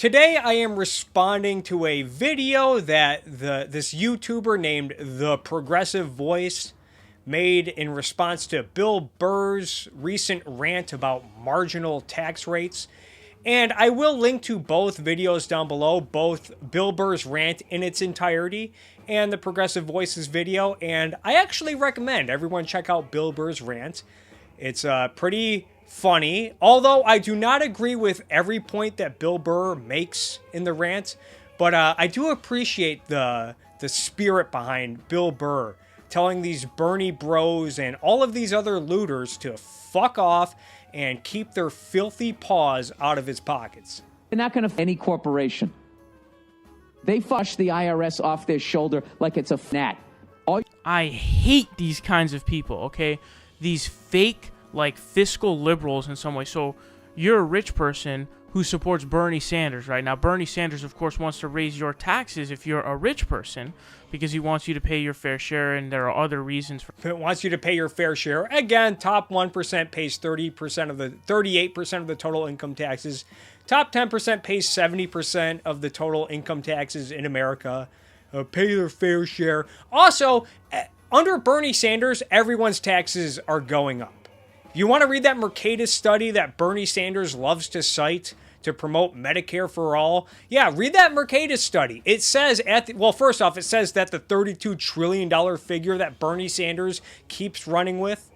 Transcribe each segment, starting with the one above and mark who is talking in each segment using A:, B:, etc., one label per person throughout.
A: Today I am responding to a video that this YouTuber named The Progressive Voice made in response to Bill Burr's recent rant about marginal tax rates. And I will link to both videos down below, both Bill Burr's rant in its entirety and The Progressive Voice's video. And I actually recommend everyone check out Bill Burr's rant. It's pretty funny, although I do not agree with every point that Bill Burr makes in the rant, but I do appreciate the spirit behind Bill Burr telling these Bernie bros and all of these other looters to fuck off and keep their filthy paws out of his pockets.
B: They're not going to any corporation. They fush the IRS off their shoulder like it's a gnat.
C: I hate these kinds of people, okay? These fake, like, fiscal liberals in some way. So you're a rich person who supports Bernie Sanders, right? Now, Bernie Sanders, of course, wants to raise your taxes if you're a rich person because he wants you to pay your fair share, and there are other reasons for
A: it. Wants you to pay your fair share. Again, top 1% pays 38% of the total income taxes. Top 10% pays 70% of the total income taxes in America. Pay their fair share. Also, under Bernie Sanders, everyone's taxes are going up. If you want to read that Mercatus study that Bernie Sanders loves to cite to promote Medicare for all, yeah, read that Mercatus study. It says well, first off, it says that the $32 trillion figure that Bernie Sanders keeps running with,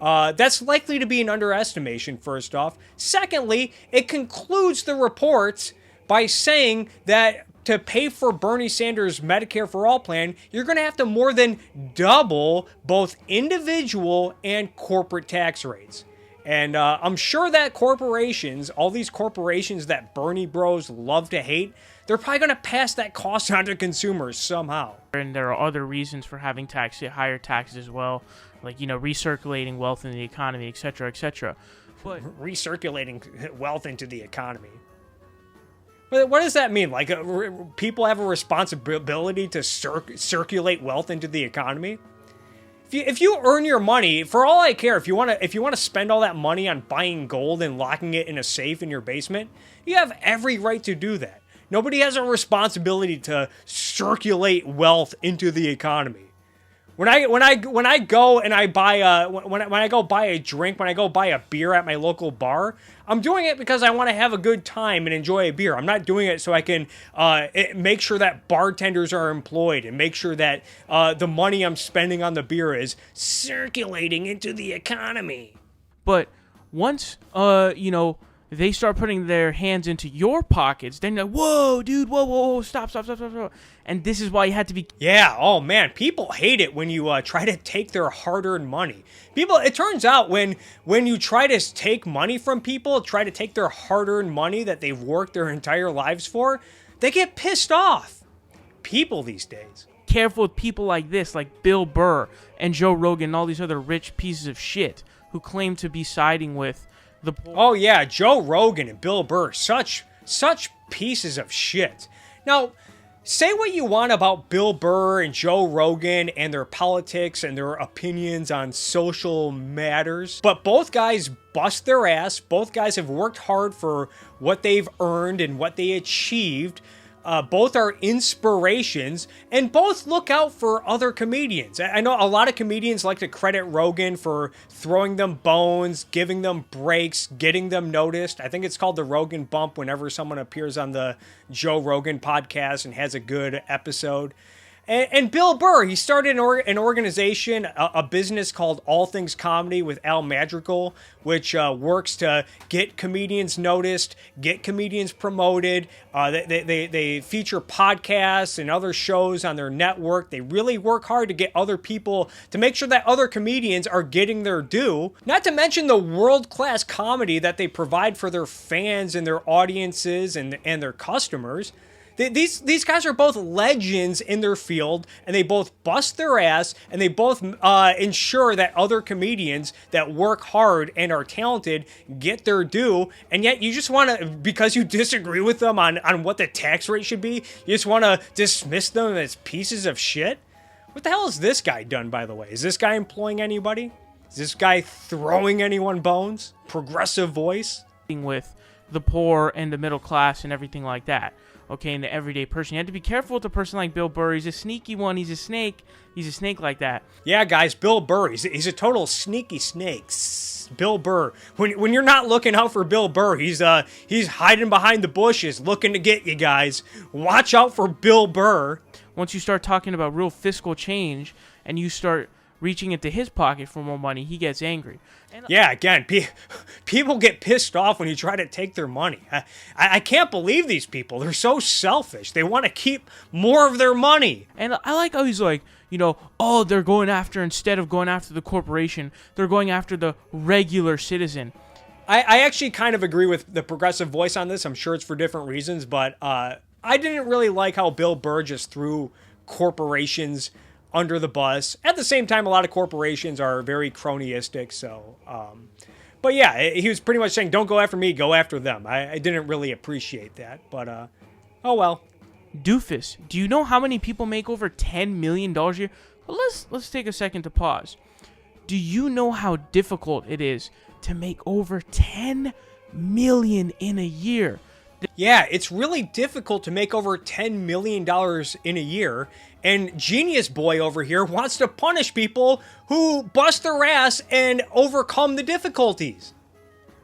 A: that's likely to be an underestimation, first off. Secondly, it concludes the report by saying that to pay for Bernie Sanders' Medicare for All plan, you're going to have to more than double both individual and corporate tax rates. And I'm sure that corporations, all these corporations that Bernie bros love to hate, they're probably going to pass that cost on to consumers somehow.
C: And there are other reasons for having higher taxes as well, like, you know, recirculating wealth in the economy, etc., etc. But
A: recirculating wealth into the economy. What does that mean? Like, people have a responsibility to circulate wealth into the economy? If you earn your money, for all I care, if you want to spend all that money on buying gold and locking it in a safe in your basement, you have every right to do that. Nobody has a responsibility to circulate wealth into the economy. When I go and I buy when I go buy a drink, when I go buy a beer at my local bar, I'm doing it because I want to have a good time and enjoy a beer. I'm not doing it so I can make sure that bartenders are employed and make sure that the money I'm spending on the beer is circulating into the economy.
C: But once you know, they start putting their hands into your pockets, then you're like, whoa, dude, whoa, stop. And this is why you had to be...
A: Yeah, oh man, people hate it when you try to take their hard-earned money. It turns out when you try to take money from people, try to take their hard-earned money that they've worked their entire lives for, they get pissed off. People these days.
C: Careful with people like this, like Bill Burr and Joe Rogan and all these other rich pieces of shit who claim to be siding with the...
A: Oh yeah, Joe Rogan and Bill Burr, such pieces of shit. Now, say what you want about Bill Burr and Joe Rogan and their politics and their opinions on social matters, but both guys bust their ass. Both guys have worked hard for what they've earned and what they achieved. Both are inspirations, and both look out for other comedians. I know a lot of comedians like to credit Rogan for throwing them bones, giving them breaks, getting them noticed. I think it's called the Rogan bump whenever someone appears on the Joe Rogan podcast and has a good episode. And Bill Burr, he started an organization, a business called All Things Comedy with Al Madrigal, which works to get comedians noticed, get comedians promoted. They feature podcasts and other shows on their network. They really work hard to get other people, to make sure that other comedians are getting their due. Not to mention the world-class comedy that they provide for their fans and their audiences and their customers. These guys are both legends in their field, and they both bust their ass, and they both ensure that other comedians that work hard and are talented get their due, and yet you just want to, because you disagree with them on what the tax rate should be, you just want to dismiss them as pieces of shit? What the hell has this guy done, by the way? Is this guy employing anybody? Is this guy throwing anyone bones? Progressive voice?
C: With the poor and the middle class and everything like that. Okay, and the everyday person. You have to be careful with a person like Bill Burr. He's a sneaky one. He's a snake. He's a snake like that.
A: Yeah, guys, Bill Burr. He's a total sneaky snake. Bill Burr. When you're not looking out for Bill Burr, he's hiding behind the bushes, looking to get you guys. Watch out for Bill Burr.
C: Once you start talking about real fiscal change and you start reaching into his pocket for more money, he gets angry. And
A: yeah, again, people get pissed off when you try to take their money. I can't believe these people. They're so selfish. They want to keep more of their money.
C: And I like how he's like, oh, they're going after, instead of going after the corporation, they're going after the regular citizen.
A: I actually kind of agree with the progressive voice on this. I'm sure it's for different reasons, but I didn't really like how Bill Burr just threw corporations under the bus. At the same time, a lot of corporations are very cronyistic, so... but yeah, he was pretty much saying, don't go after me, go after them. I didn't really appreciate that, but oh well.
C: Doofus, do you know how many people make over $10 million a year? Well, let's take a second to pause. Do you know how difficult it is to make over $10 million in a year?
A: Yeah, it's really difficult to make over $10 million in a year, and Genius Boy over here wants to punish people who bust their ass and overcome the difficulties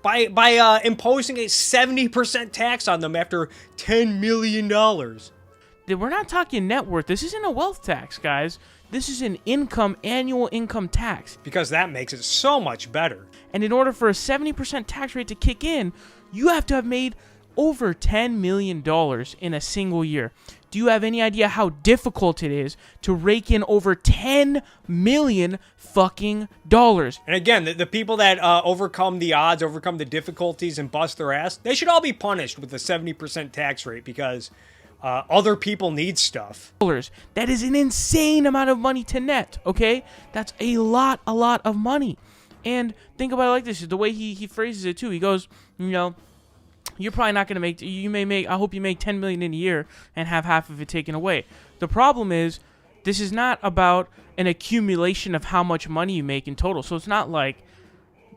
A: by imposing a 70% tax on them after $10 million.
C: We're not talking net worth. This isn't a wealth tax, guys. This is an annual income tax.
A: Because that makes it so much better.
C: And in order for a 70% tax rate to kick in, you have to have made over $10 million in a single year. Do you have any idea how difficult it is to rake in over $10 million fucking dollars?
A: And again, the people that overcome the odds, overcome the difficulties, and bust their ass, they should all be punished with a 70% tax rate because other people need stuff.
C: That is an insane amount of money to net, okay? That's a lot of money. And think about it like this, the way he phrases it too. He goes, you're probably not going to make, I hope you make $10 million in a year and have half of it taken away. The problem is, this is not about an accumulation of how much money you make in total. So it's not like,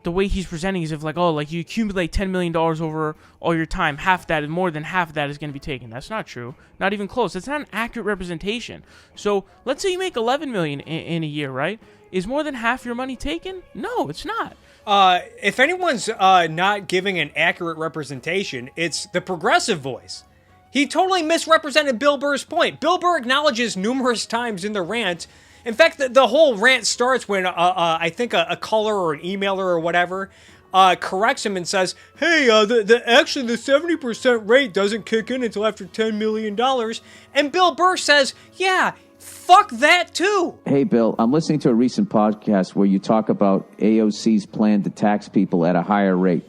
C: the way he's presenting is if you accumulate $10 million over all your time, half that and more than half of that is going to be taken. That's not true. Not even close. That's not an accurate representation. So let's say you make $11 million in a year, right? Is more than half your money taken? No, it's not.
A: If anyone's not giving an accurate representation, it's the progressive voice. He totally misrepresented Bill Burr's point. Bill Burr acknowledges numerous times in the rant. In fact, the whole rant starts when I think a caller or an emailer or whatever corrects him and says, hey, actually the 70% rate doesn't kick in until after $10 million. And Bill Burr says, yeah, fuck that too.
B: Hey, Bill, I'm listening to a recent podcast where you talk about AOC's plan to tax people at a higher rate.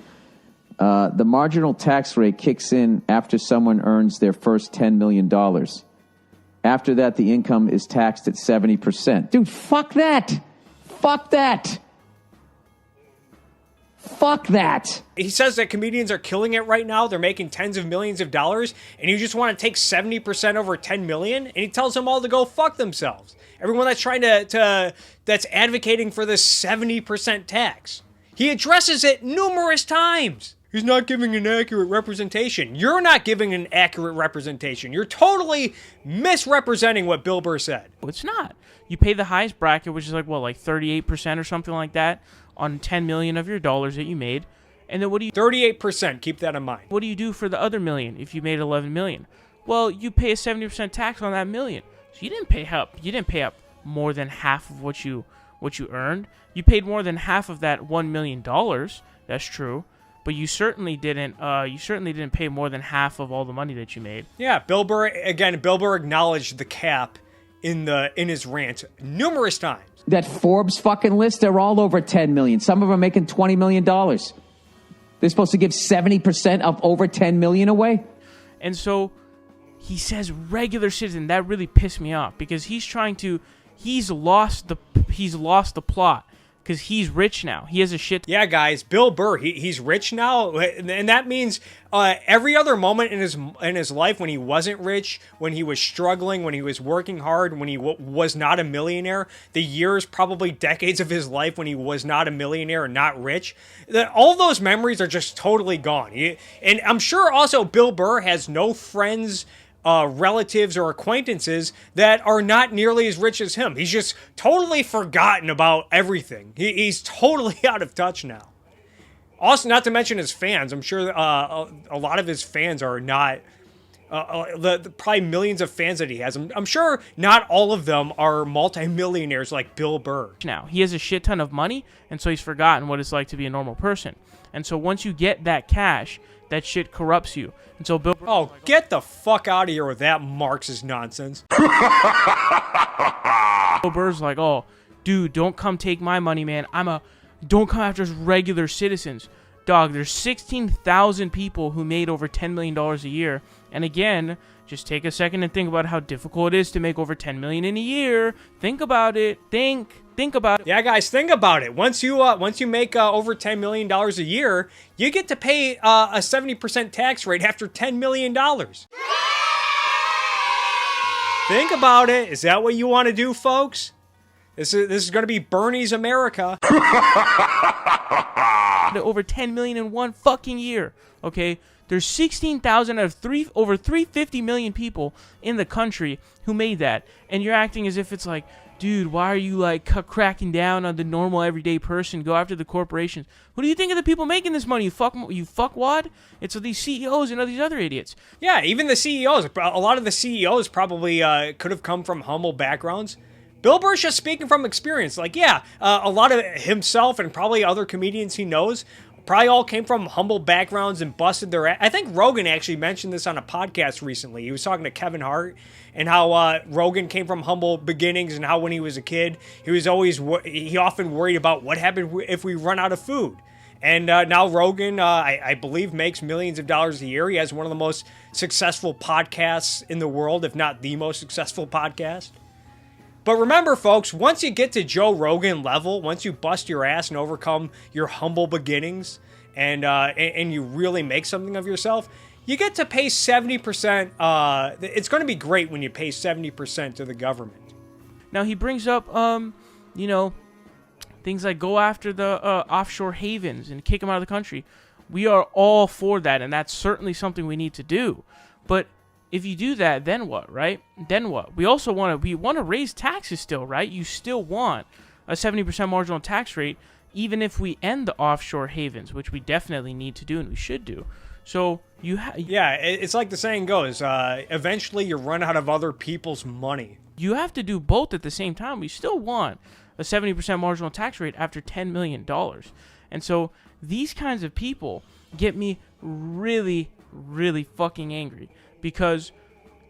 B: The marginal tax rate kicks in after someone earns their first $10 million. After that, the income is taxed at 70%. Dude, fuck that. Fuck that. Fuck that.
A: He says that comedians are killing it right now. They're making tens of millions of dollars, and you just want to take 70% over 10 million, and he tells them all to go fuck themselves. Everyone that's trying that's advocating for this 70% tax. He addresses it numerous times. He's not giving an accurate representation. You're not giving an accurate representation. You're totally misrepresenting what Bill Burr said.
C: It's not. You pay the highest bracket, which is like 38% or something like that, on 10 million of your dollars that you made. And then what do you...
A: 38%, keep that in mind.
C: What do you do for the other million if you made 11 million? Well, you pay a 70% tax on that million. So you didn't pay up more than half of what you earned. You paid more than half of that $1 million. That's true. But you certainly didn't pay more than half of all the money that you made.
A: Yeah, Bill Burr acknowledged the cap in his rant numerous times.
B: That Forbes fucking list, they're all over 10 million. Some of them are making $20 million. They're supposed to give 70% of over 10 million away?
C: And so he says regular citizen. That really pissed me off because he's lost the plot because he's rich now. He has a shit.
A: Yeah, guys, Bill Burr, he's rich now, and that means every other moment in his life when he wasn't rich, when he was struggling, when he was working hard, when he was not a millionaire, the years, probably decades of his life when he was not a millionaire and not rich, all those memories are just totally gone. And I'm sure also Bill Burr has no friends, relatives or acquaintances that are not nearly as rich as him. He's just totally forgotten about everything. He's totally out of touch now. Also, not to mention his fans. I'm sure a lot of his fans are not the probably millions of fans that he has. I'm sure not all of them are multimillionaires like Bill Burr.
C: Now he has a shit ton of money, and so he's forgotten what it's like to be a normal person. And so once you get that cash, that shit corrupts you. And so Bill Burr,
A: oh, get the fuck out of here with that Marxist nonsense.
C: Bill Burr's like, oh, dude, don't come take my money, man. Don't come after us regular citizens. Dog, there's 16,000 people who made over $10 million a year. And again, just take a second and think about how difficult it is to make over $10 million in a year. Think about it. Think about it.
A: Yeah, guys, think about it. Once you make over $10 million a year, you get to pay a 70% tax rate after $10 million. Think about it. Is that what you want to do, folks? This is going to be Bernie's America.
C: Over 10 million in one fucking year. Okay, there's 16,000 out of over 350 million people in the country who made that, and you're acting as if it's like, dude, why are you like cracking down on the normal everyday person? Go after the corporations. Who do you think are the people making this money? You fuckwad? It's these CEOs and all these other idiots.
A: Yeah, even the CEOs. A lot of the CEOs probably could have come from humble backgrounds. Bill Burr's just speaking from experience. Like, yeah, a lot of himself and probably other comedians he knows probably all came from humble backgrounds and busted their ass. I think Rogan actually mentioned this on a podcast recently. He was talking to Kevin Hart and how Rogan came from humble beginnings and how when he was a kid, he often worried about what happened if we run out of food. And now Rogan, I believe, makes millions of dollars a year. He has one of the most successful podcasts in the world, if not the most successful podcast. But remember, folks, once you get to Joe Rogan level, once you bust your ass and overcome your humble beginnings and you really make something of yourself, you get to pay 70%. It's going to be great when you pay 70% to the government.
C: Now, he brings up, things like go after the offshore havens and kick them out of the country. We are all for that, and that's certainly something we need to do. But if you do that, then what, right? Then what? We also want to raise taxes still, right? You still want a 70% marginal tax rate, even if we end the offshore havens, which we definitely need to do and we should do. So
A: yeah, it's like the saying goes, eventually you run out of other people's money.
C: You have to do both at the same time. We still want a 70% marginal tax rate after $10 million. And so these kinds of people get me really, really fucking angry. Because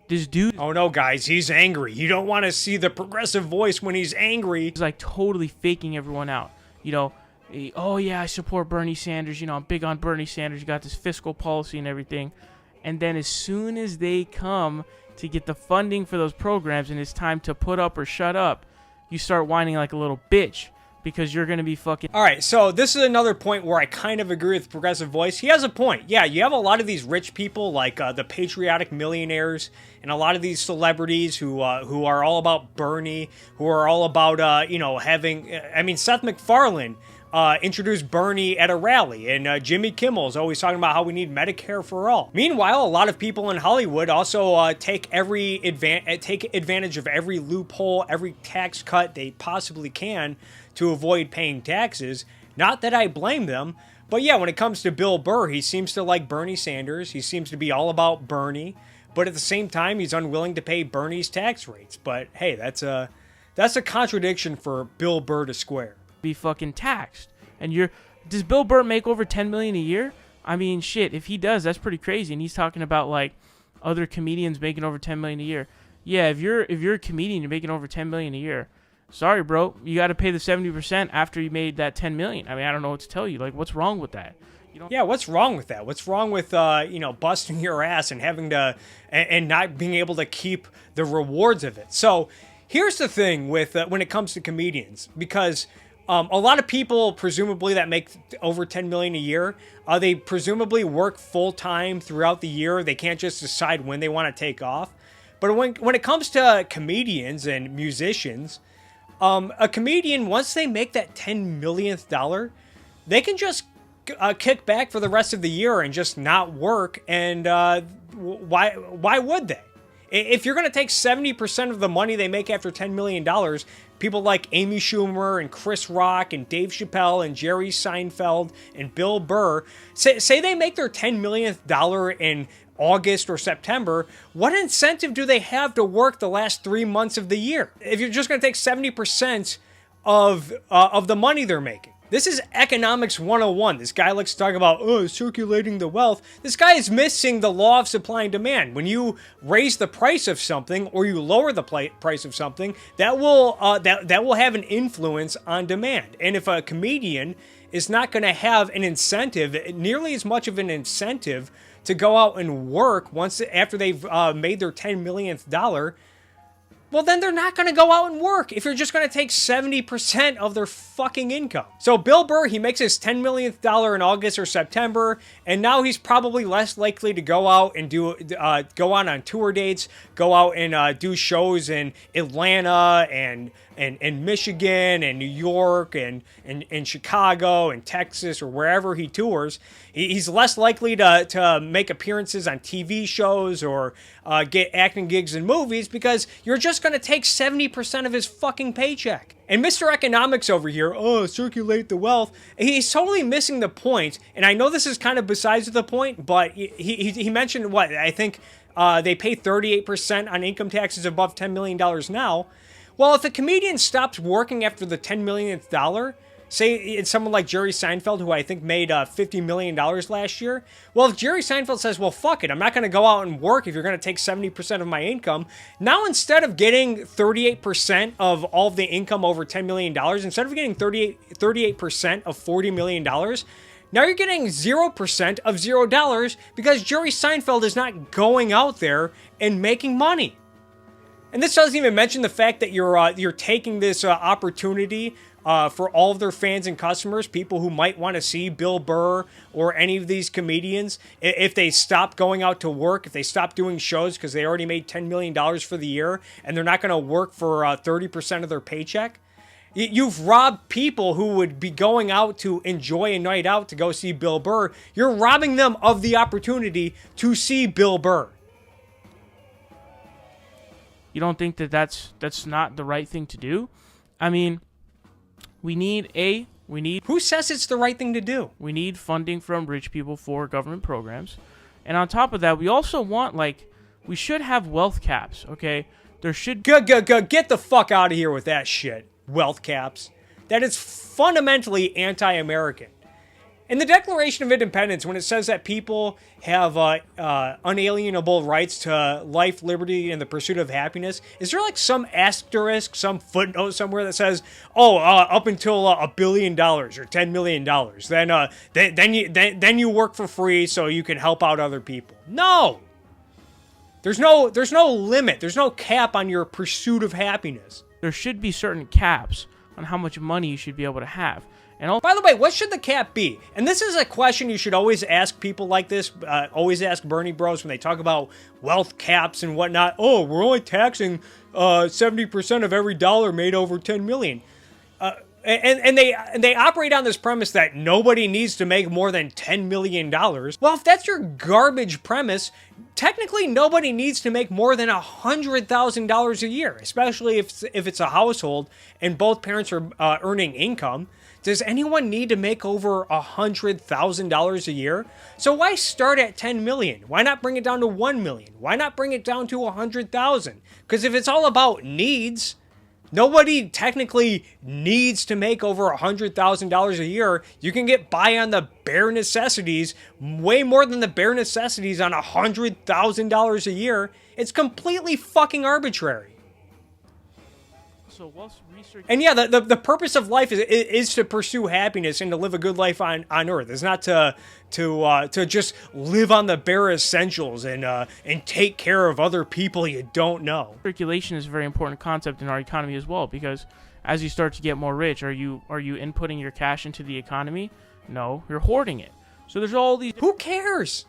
C: this dude...
A: Oh no, guys, he's angry. You don't want to see the progressive voice when he's angry.
C: He's like totally faking everyone out. Oh yeah, I support Bernie Sanders. I'm big on Bernie Sanders. You got this fiscal policy and everything. And then as soon as they come to get the funding for those programs and it's time to put up or shut up, you start whining like a little bitch. Because you're going to be fucking...
A: All right, so this is another point where I kind of agree with Progressive Voice. He has a point. Yeah, you have a lot of these rich people, like the patriotic millionaires, and a lot of these celebrities who are all about Bernie, who are all about, having... I mean, Seth MacFarlane introduced Bernie at a rally, and Jimmy Kimmel's always talking about how we need Medicare for all. Meanwhile, a lot of people in Hollywood also take advantage of every loophole, every tax cut they possibly can to avoid paying taxes. Not that I blame them, but yeah, when it comes to Bill Burr, he seems to like Bernie Sanders. He seems to be all about Bernie, but at the same time, he's unwilling to pay Bernie's tax rates. But hey, that's a contradiction for Bill Burr to square.
C: Be fucking taxed. And does Bill Burr make over $10 million a year? I mean, shit, if he does, that's pretty crazy. And he's talking about like other comedians making over $10 million a year. Yeah, if you're a comedian, you're making over $10 million a year. Sorry, bro. You got to pay the 70% after you made that $10 million. I mean, I don't know what to tell you. Like, what's wrong with that?
A: Yeah, what's wrong with that? What's wrong with busting your ass and having to and not being able to keep the rewards of it? So here's the thing with when it comes to comedians, because A lot of people, presumably, that make over 10 million a year, they presumably work full time throughout the year. They can't just decide when they want to take off. But when it comes to comedians and musicians, a comedian, once they make that 10 millionth dollar, they can just kick back for the rest of the year and just not work. And why would they? If you're going to take 70% of the money they make after $10 million, people like Amy Schumer and Chris Rock and Dave Chappelle and Jerry Seinfeld and Bill Burr, say they make their 10 millionth dollar in August or September, what incentive do they have to work the last 3 months of the year? If you're just going to take 70% of the money they're making. This is economics 101. This guy likes to talk about, circulating the wealth. This guy is missing the law of supply and demand. When you raise the price of something or you lower the price of something, that will have an influence on demand. And if a comedian is not going to have an incentive, nearly as much of an incentive to go out and work after they've made their 10 millionth dollar, well, then they're not going to go out and work if you're just going to take 70% of their fucking income. So Bill Burr, he makes his 10 millionth dollar in August or September, and now he's probably less likely to go out and go on tour dates, go out and do shows in Atlanta and Michigan and New York and Chicago and Texas or wherever he tours. He's less likely to make appearances on TV shows or get acting gigs in movies because you're just going to take 70% of his fucking paycheck. And Mr. Economics over here, circulate the wealth, he's totally missing the point. And I know this is kind of besides the point, but he mentioned what? I think they pay 38% on income taxes above $10 million now. Well, if a comedian stops working after the 10 millionth dollar, say it's someone like Jerry Seinfeld, who I think made $50 million last year. Well, if Jerry Seinfeld says, well, fuck it, I'm not going to go out and work if you're going to take 70% of my income. Now, instead of getting 38% of all of the income over $10 million, instead of getting 38% of $40 million, now you're getting 0% of $0 because Jerry Seinfeld is not going out there and making money. And this doesn't even mention the fact that you're taking this opportunity for all of their fans and customers, people who might want to see Bill Burr or any of these comedians, if they stop going out to work, if they stop doing shows because they already made $10 million for the year and they're not going to work for 30% of their paycheck. You've robbed people who would be going out to enjoy a night out to go see Bill Burr. You're robbing them of the opportunity to see Bill Burr.
C: You don't think that's not the right thing to do? I mean, we need.
A: Who says it's the right thing to do?
C: We need funding from rich people for government programs. And on top of that, we also want, we should have wealth caps, okay? There should...
A: Good. Get the fuck out of here with that shit. Wealth caps. That is fundamentally anti-American. In the Declaration of Independence, when it says that people have unalienable rights to life, liberty, and the pursuit of happiness, is there some asterisk, some footnote somewhere that says, up until $1 billion or $10 million, then you work for free so you can help out other people? No. There's no limit. There's no cap on your pursuit of happiness.
C: There should be certain caps on how much money you should be able to have.
A: By the way, what should the cap be? And this is a question you should always ask people like this. Always ask Bernie bros when they talk about wealth caps and whatnot. Oh, we're only taxing 70% of every dollar made over 10 million. And they operate on this premise that nobody needs to make more than $10 million. Well, if that's your garbage premise, technically nobody needs to make more than $100,000 a year, especially if it's a household and both parents are earning income. Does anyone need to make over $100,000 a year? So why start at 10 million? Why not bring it down to 1 million? Why not bring it down to 100,000? Because if it's all about needs, nobody technically needs to make over $100,000 a year. You can get by on the bare necessities, way more than the bare necessities on $100,000 a year. It's completely fucking arbitrary.
C: So whilst research...
A: And yeah, the purpose of life is to pursue happiness and to live a good life on Earth. It's not to just live on the bare essentials and take care of other people you don't know.
C: Circulation is a very important concept in our economy as well, because as you start to get more rich, are you inputting your cash into the economy? No, you're hoarding it. So there's all these.
A: Who cares?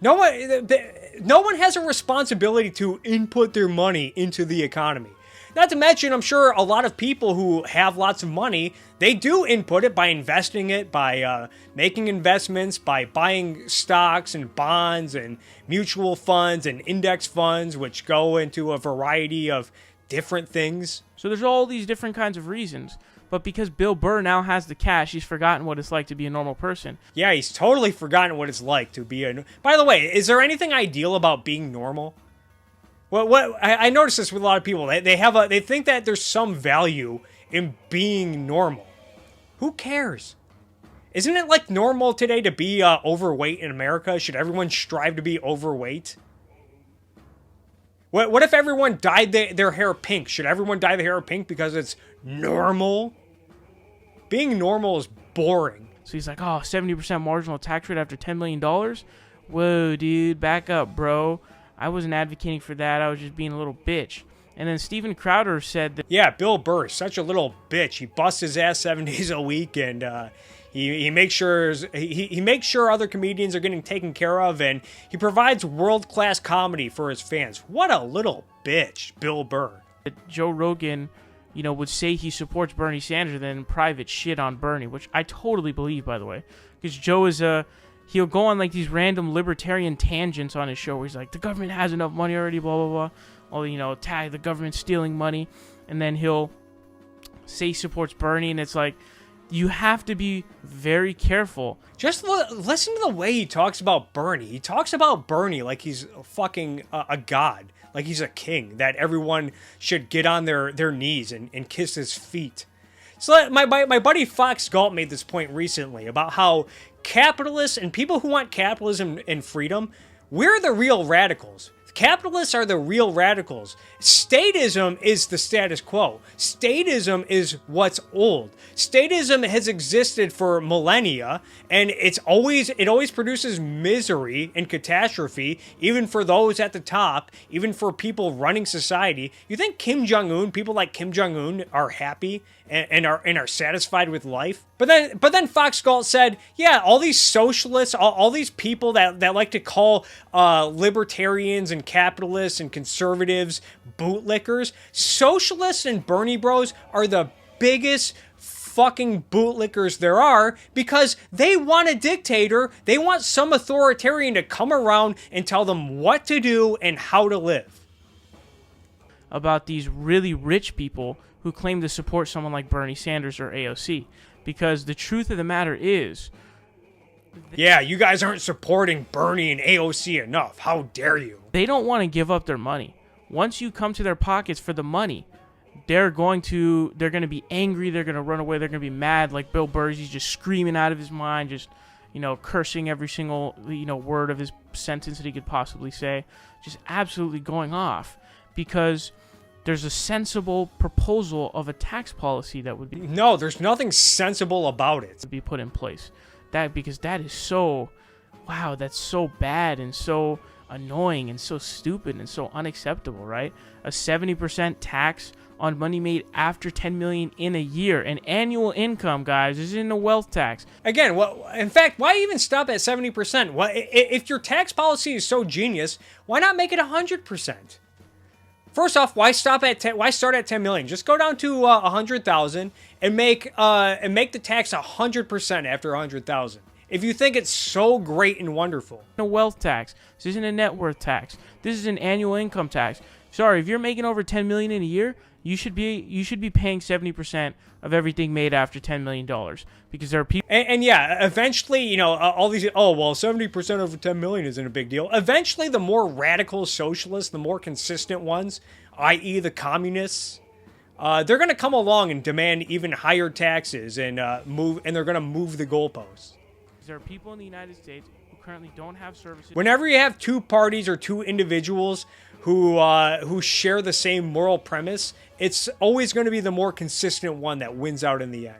A: No one has a responsibility to input their money into the economy. Not to mention, I'm sure a lot of people who have lots of money, they do input it by investing it, by making investments, by buying stocks and bonds and mutual funds and index funds, which go into a variety of different things.
C: So there's all these different kinds of reasons. But because Bill Burr now has the cash, he's forgotten what it's like to be a normal person.
A: Yeah, he's totally forgotten what it's like to be a... By the way, is there anything ideal about being normal? I notice this with a lot of people. They think that there's some value in being normal. Who cares? Isn't it like normal today to be overweight in America? Should everyone strive to be overweight? What if everyone dyed their hair pink? Should everyone dye their hair pink because it's normal? Being normal is boring.
C: So he's like, oh, 70% marginal tax rate after $10 million? Whoa, dude, back up, bro. I wasn't advocating for that. I was just being a little bitch. And then Steven Crowder said that...
A: Yeah, Bill Burr, such a little bitch. He busts his ass 7 days a week, and he makes sure he makes sure other comedians are getting taken care of, and he provides world-class comedy for his fans. What a little bitch, Bill Burr.
C: Joe Rogan, would say he supports Bernie Sanders and then private shit on Bernie, which I totally believe, by the way. Because Joe is he'll go on like these random libertarian tangents on his show where he's like, the government has enough money already, blah, blah, blah. Or, tag the government stealing money. And then he'll say he supports Bernie, and it's like, you have to be very careful.
A: Just listen to the way he talks about Bernie. He talks about Bernie like he's fucking a god. Like he's a king, that everyone should get on their knees and kiss his feet. So my buddy Fox Galt made this point recently about how capitalists and people who want capitalism and freedom, we're the real radicals. Capitalists are the real radicals. Statism is the status quo. Statism is what's old. Statism has existed for millennia, and it always produces misery and catastrophe, even for those at the top, even for people running society. You think Kim Jong-un, people like Kim Jong-un, are happy and are satisfied with life? But then Fox Galt said, yeah, all these socialists, all these people that like to call libertarians and capitalists and conservatives bootlickers, socialists and Bernie bros are the biggest fucking bootlickers there are, because they want a dictator. They want some authoritarian to come around and tell them what to do and how to live.
C: About these really rich people who claim to support someone like Bernie Sanders or AOC. Because the truth of the matter is...
A: Yeah, you guys aren't supporting Bernie and AOC enough. How dare you?
C: They don't want to give up their money. Once you come to their pockets for the money, they're going to be angry, they're going to run away, they're going to be mad, like Bill Burr. He's just screaming out of his mind, just, cursing every single, word of his sentence that he could possibly say. Just absolutely going off. Because there's a sensible proposal of a tax policy that would be...
A: No, there's nothing sensible about it.
C: ...be put in place. Because that is so... Wow, that's so bad and so annoying and so stupid and so unacceptable, right? A 70% tax on money made after $10 million in a year. An annual income, guys. This isn't a wealth tax.
A: Again, in fact, why even stop at 70%? If your tax policy is so genius, why not make it 100%? First off, why start at 10 million? Just go down to 100,000 and make the tax 100% after 100,000. If you think it's so great and wonderful.
C: No wealth tax. This isn't a net worth tax. This is an annual income tax. Sorry, if you're making over 10 million in a year, you should be paying 70% of everything made after $10 million, because there are people.
A: And yeah, eventually, all these. Oh well, 70% over 10 million isn't a big deal. Eventually, the more radical socialists, the more consistent ones, i.e., the communists, they're going to come along and demand even higher taxes and they're going to move the goalposts.
C: There are people in the United States who currently don't have services.
A: Whenever you have two parties or two individuals who share the same moral premise, it's always going to be the more consistent one that wins out in the end.